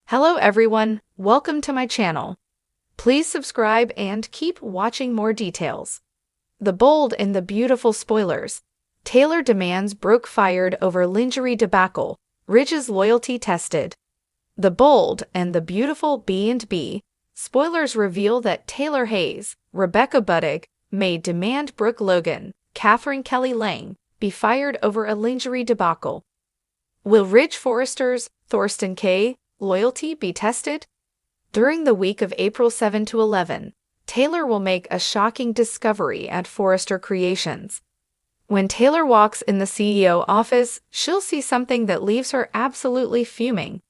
Hello everyone, welcome to my channel. Please subscribe and keep watching more details. The bold and the beautiful spoilers. Taylor demands Brooke fired over lingerie debacle. Ridge's loyalty tested. The bold and the beautiful B&B. Spoilers reveal that Taylor Hayes, Rebecca Budig, may demand Brooke Logan, Catherine Kelly Lang, be fired over a lingerie debacle. Will Ridge Forrester's, Thorsten K., loyalty be tested? During the week of April 7 to 11, Taylor will make a shocking discovery at Forrester Creations. When Taylor walks in the CEO office, she'll see something that leaves her absolutely fuming.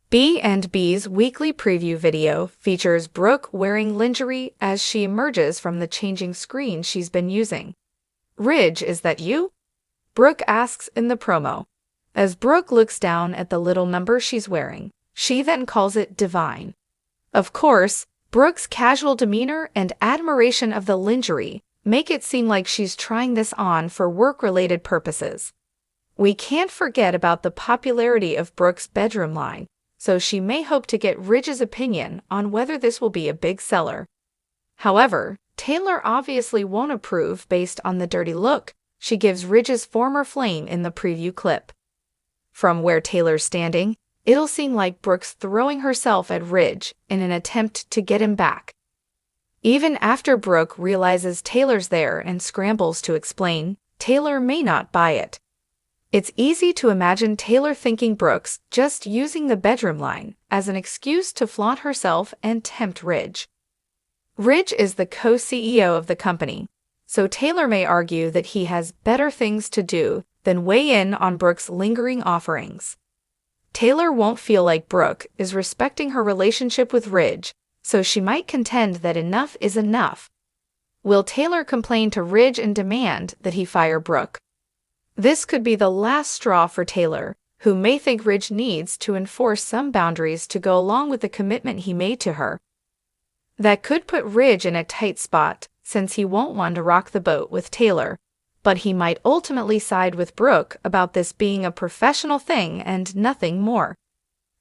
B&B's weekly preview video features Brooke wearing lingerie as she emerges from the changing screen she's been using. "Ridge, is that you?" Brooke asks in the promo. As Brooke looks down at the little number she's wearing, she then calls it divine. Of course, Brooke's casual demeanor and admiration of the lingerie make it seem like she's trying this on for work-related purposes. We can't forget about the popularity of Brooke's bedroom line, so she may hope to get Ridge's opinion on whether this will be a big seller. However, Taylor obviously won't approve based on the dirty look she gives Ridge's former flame in the preview clip. From where Taylor's standing, it'll seem like Brooke's throwing herself at Ridge in an attempt to get him back. Even after Brooke realizes Taylor's there and scrambles to explain, Taylor may not buy it. It's easy to imagine Taylor thinking Brooke's just using the bedroom line as an excuse to flaunt herself and tempt Ridge. Ridge is the co-CEO of the company, so Taylor may argue that he has better things to do than weigh in on Brooke's lingering offerings. Taylor won't feel like Brooke is respecting her relationship with Ridge, so she might contend that enough is enough. Will Taylor complain to Ridge and demand that he fire Brooke? This could be the last straw for Taylor, who may think Ridge needs to enforce some boundaries to go along with the commitment he made to her. That could put Ridge in a tight spot, since he won't want to rock the boat with Taylor, but he might ultimately side with Brooke about this being a professional thing and nothing more.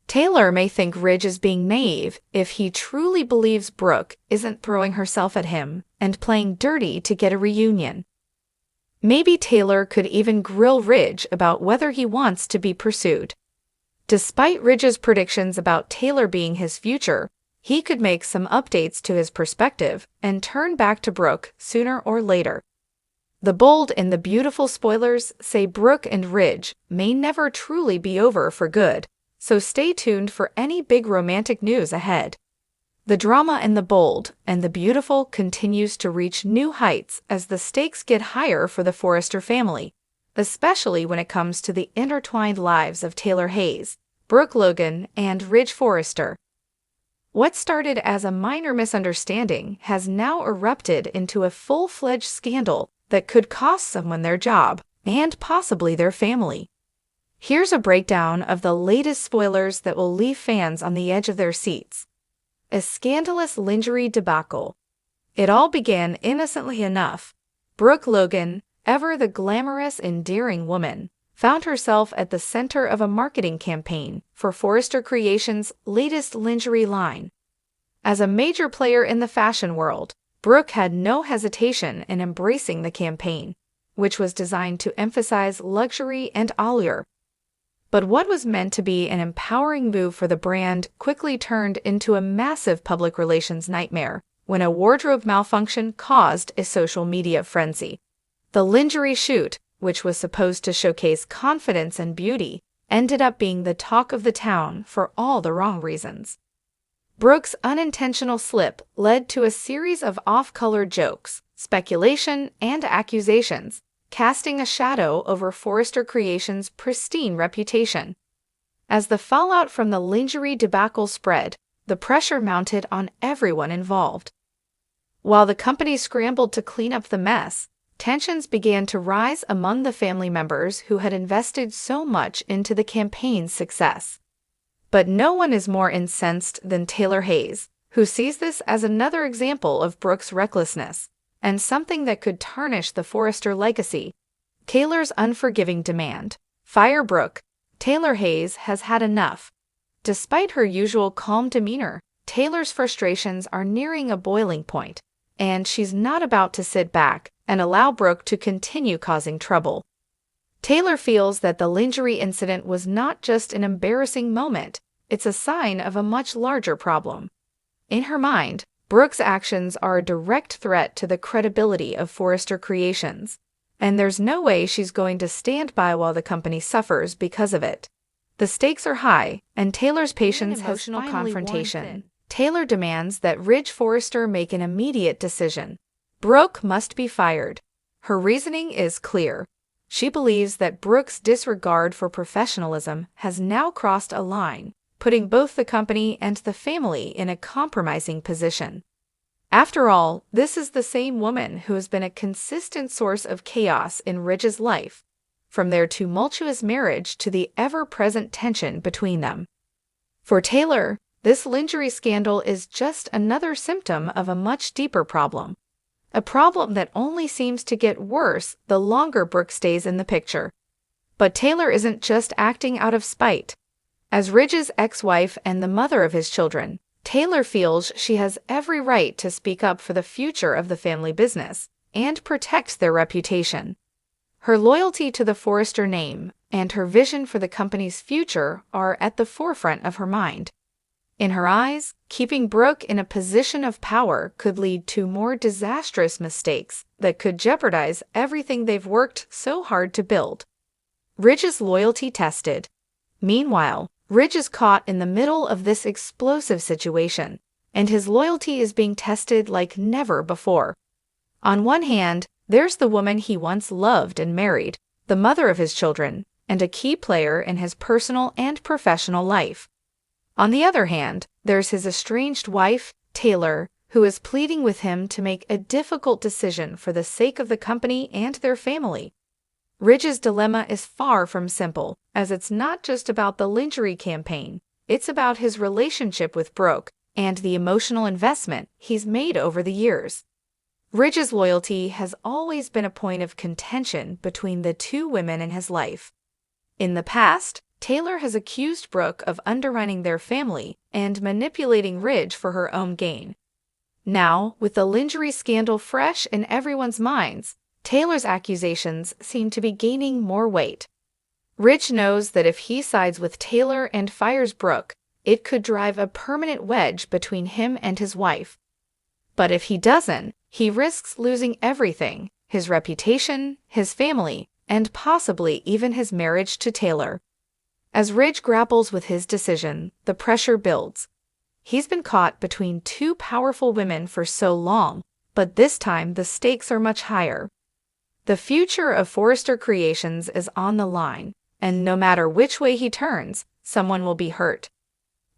Taylor may think Ridge is being naive if he truly believes Brooke isn't throwing herself at him and playing dirty to get a reunion. Maybe Taylor could even grill Ridge about whether he wants to be pursued. Despite Ridge's predictions about Taylor being his future, he could make some updates to his perspective and turn back to Brooke sooner or later. The bold and the beautiful spoilers say Brooke and Ridge may never truly be over for good, so stay tuned for any big romantic news ahead. The drama in the bold and the beautiful continues to reach new heights as the stakes get higher for the Forrester family, especially when it comes to the intertwined lives of Taylor Hayes, Brooke Logan, and Ridge Forrester. What started as a minor misunderstanding has now erupted into a full-fledged scandal that could cost someone their job and possibly their family. Here's a breakdown of the latest spoilers that will leave fans on the edge of their seats. A scandalous lingerie debacle. It all began innocently enough. Brooke Logan, ever the glamorous, endearing woman, found herself at the center of a marketing campaign for Forrester Creations' latest lingerie line. As a major player in the fashion world, Brooke had no hesitation in embracing the campaign, which was designed to emphasize luxury and allure. But what was meant to be an empowering move for the brand quickly turned into a massive public relations nightmare when a wardrobe malfunction caused a social media frenzy. The lingerie shoot, which was supposed to showcase confidence and beauty, ended up being the talk of the town for all the wrong reasons. Brooke's unintentional slip led to a series of off-color jokes, speculation, and accusations, casting a shadow over Forrester Creations' pristine reputation. As the fallout from the lingerie debacle spread, the pressure mounted on everyone involved. While the company scrambled to clean up the mess, tensions began to rise among the family members who had invested so much into the campaign's success. But no one is more incensed than Taylor Hayes, who sees this as another example of Brooke's recklessness, and something that could tarnish the Forrester legacy. Taylor's unforgiving demand. Fire Brooke. Taylor Hayes has had enough. Despite her usual calm demeanor, Taylor's frustrations are nearing a boiling point, and she's not about to sit back and allow Brooke to continue causing trouble. Taylor feels that the lingerie incident was not just an embarrassing moment, it's a sign of a much larger problem. In her mind, Brooke's actions are a direct threat to the credibility of Forrester Creations, and there's no way she's going to stand by while the company suffers because of it. The stakes are high, and Taylor's patience has finally confrontation. Taylor demands that Ridge Forrester make an immediate decision. Brooke must be fired. Her reasoning is clear. She believes that Brooke's disregard for professionalism has now crossed a line, putting both the company and the family in a compromising position. After all, this is the same woman who has been a consistent source of chaos in Ridge's life, from their tumultuous marriage to the ever-present tension between them. For Taylor, this lingerie scandal is just another symptom of a much deeper problem. A problem that only seems to get worse the longer Brooke stays in the picture. But Taylor isn't just acting out of spite. As Ridge's ex-wife and the mother of his children, Taylor feels she has every right to speak up for the future of the family business and protect their reputation. Her loyalty to the Forrester name and her vision for the company's future are at the forefront of her mind. In her eyes, keeping Brooke in a position of power could lead to more disastrous mistakes that could jeopardize everything they've worked so hard to build. Ridge's loyalty tested. Meanwhile, Ridge is caught in the middle of this explosive situation, and his loyalty is being tested like never before. On one hand, there's the woman he once loved and married, the mother of his children, and a key player in his personal and professional life. On the other hand, there's his estranged wife, Taylor, who is pleading with him to make a difficult decision for the sake of the company and their family. Ridge's dilemma is far from simple, as it's not just about the lingerie campaign, it's about his relationship with Brooke and the emotional investment he's made over the years. Ridge's loyalty has always been a point of contention between the two women in his life. In the past, Taylor has accused Brooke of underrunning their family and manipulating Ridge for her own gain. Now, with the lingerie scandal fresh in everyone's minds, Taylor's accusations seem to be gaining more weight. Ridge knows that if he sides with Taylor and fires Brooke, it could drive a permanent wedge between him and his wife. But if he doesn't, he risks losing everything: his reputation, his family, and possibly even his marriage to Taylor. As Ridge grapples with his decision, the pressure builds. He's been caught between two powerful women for so long, but this time the stakes are much higher. The future of Forrester Creations is on the line, and no matter which way he turns, someone will be hurt.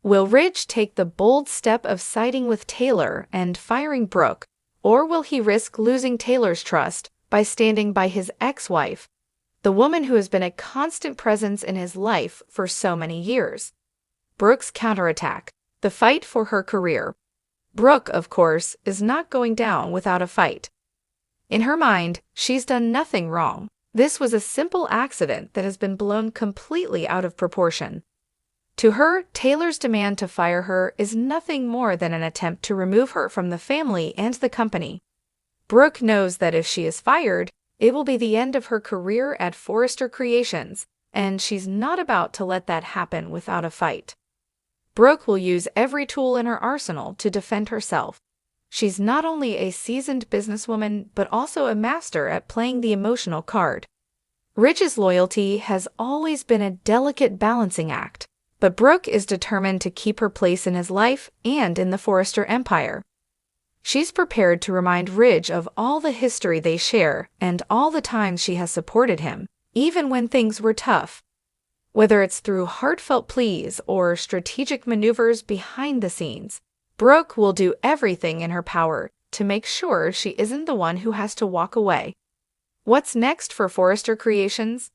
Will Ridge take the bold step of siding with Taylor and firing Brooke, or will he risk losing Taylor's trust by standing by his ex-wife, the woman who has been a constant presence in his life for so many years? Brooke's counterattack, the fight for her career. Brooke, of course, is not going down without a fight. In her mind, she's done nothing wrong. This was a simple accident that has been blown completely out of proportion. To her, Taylor's demand to fire her is nothing more than an attempt to remove her from the family and the company. Brooke knows that if she is fired, it will be the end of her career at Forrester Creations, and she's not about to let that happen without a fight. Brooke will use every tool in her arsenal to defend herself. She's not only a seasoned businesswoman, but also a master at playing the emotional card. Ridge's loyalty has always been a delicate balancing act, but Brooke is determined to keep her place in his life and in the Forrester empire. She's prepared to remind Ridge of all the history they share and all the times she has supported him, even when things were tough. Whether it's through heartfelt pleas or strategic maneuvers behind the scenes, Brooke will do everything in her power to make sure she isn't the one who has to walk away. What's next for Forrester Creations?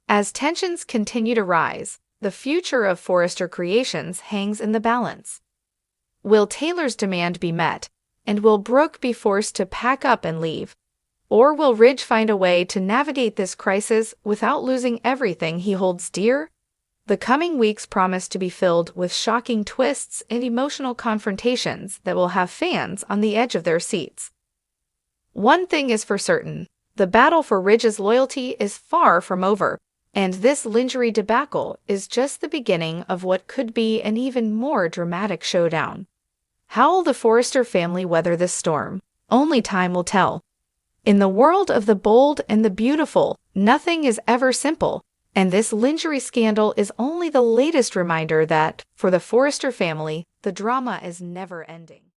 As tensions continue to rise, the future of Forrester Creations hangs in the balance. Will Taylor's demand be met, and will Brooke be forced to pack up and leave? Or will Ridge find a way to navigate this crisis without losing everything he holds dear? The coming weeks promise to be filled with shocking twists and emotional confrontations that will have fans on the edge of their seats. One thing is for certain, the battle for Ridge's loyalty is far from over, and this lingerie debacle is just the beginning of what could be an even more dramatic showdown. How will the Forrester family weather this storm? Only time will tell. In the world of the bold and the beautiful, nothing is ever simple, and this lingerie scandal is only the latest reminder that, for the Forrester family, the drama is never ending.